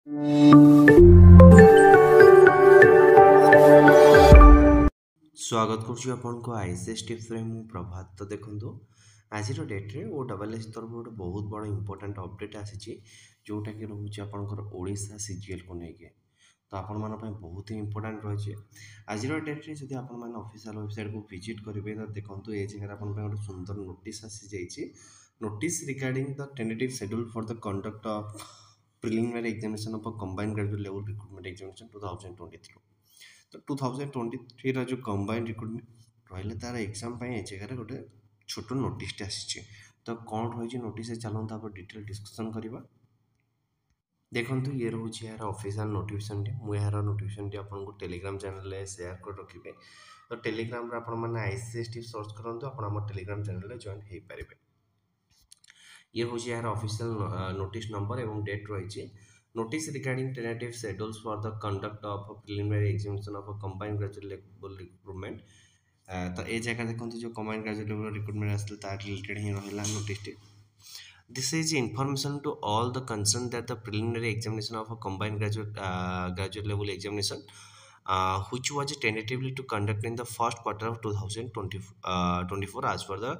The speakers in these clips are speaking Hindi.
स्वागत करुँ आपण को आईसीएस टिप्स रे मु प्रभात। तो देखो आज डेट रे ओ डबल एस तरफ गोटे बहुत बड़ इंपोर्टाट अपडेट आसी जोटा कि रोचे आपंकर ओडिशा सीजीएल को लेके। तो आपण मानी बहुत ही इंपोर्टाट रही है आज डेट रे जब आप ऑफिशियल वेबसाइट को विजिट करेंगे तो देखो ये जगह आप गोटे सुंदर नोटिस आसी जाइए। Notice regarding the tentative schedule for the conduct of preliminary examination of combined graduate level recruitment examination 2023। तो 2023 जो कंबाइंड रिक्रूटमेंट रही तार एग्जाम ए जगह गोटे छोट नोटिसटे आसी। तो कौन रही नोटिस चलता आप डिटेल डिस्कसन करवा। देखो ये रोचे यार ऑफिशियल नोटिफिकेशन मुझे यार नोटिफिकेशन आपको टेलीग्राम चैनल शेयर कर रखिए। तो टेलीग्राम आपने आईसीएस टी सर्च करूँ आप टेलीग्राम चैनल जॉइन हो पारे। ये हूँ यार ऑफिशियल नोटिस नंबर एवं डेट रही। Notice regarding tentative schedules for the conduct of preliminary examination of a combined graduate level recruitment. तो ये जगह देखो जो कंबाइंड ग्रेजुएट लेवल रिक्रूटमेंट आसता तार रिलेटेड ही रहा notice. This is information to all the concerned that the preliminary examination of a combined graduate level examination, which was tentatively to conduct in the first quarter of 2024 as per the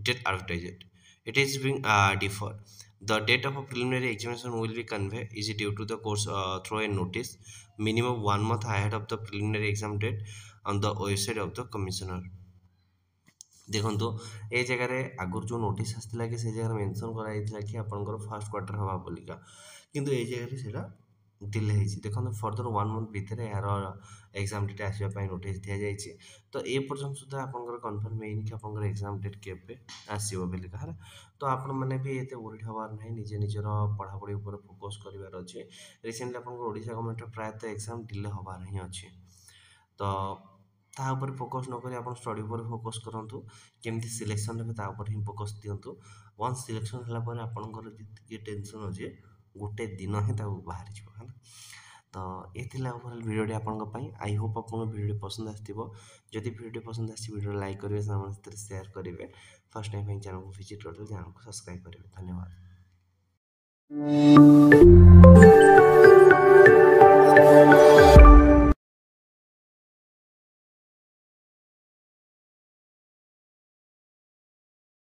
date advertised. It is being deferred. The date of a preliminary examination will be conveyed is due to the course through a notice minimum 1 month ahead of the preliminary exam date on the website of the commissioner. देखो ये जगह आगुरी जो नोटिस आसाला कि से जगह मेंशन कराई कि आपंकर फास्ट क्वार्टर हवा बोलिका किंतु ये जगह से डिले होती। देखो फर्दर 1 मंथ भितर यार एग्जाम डेट आसवाई नोटिस दि जाइए। तो ये पर्यटन सुधा आपंकर कन्फर्म होनी कि आपंकर एग्जाम डेट केवे आसो बोलिका है। तो आपण मैंने भी ये वरीड हबार ना निजे निजर पढ़ापढ़ी फोकस करार अच्छे। रिसेंटली आपंकर ओडिशा गवर्नमेंट प्रायतः एग्जाम डिले हबार ही अच्छे। तो ता ऊपर फोकस न करी आपण स्टडी पर फोकस करंतु केमती सिलेक्शन हेबे ता ऊपर ही फोकस दियंतु। वंस सिलेक्शन हला पर आपनकर जे टेंशन अछि गोटे दिन ही ता बाहर जिवो है। तो ये थिला ओवरऑल वीडियो आपनक पई। आई होप आपन वीडियो पसंद आस्थिबो। जदि वीडियो पसंद आसी वीडियो लाइक करिवे साथ शेयर करिवे। फर्स्ट टाइम चैनल को विजिट करते चैनल को सब्सक्राइब करिवे। धन्यवाद।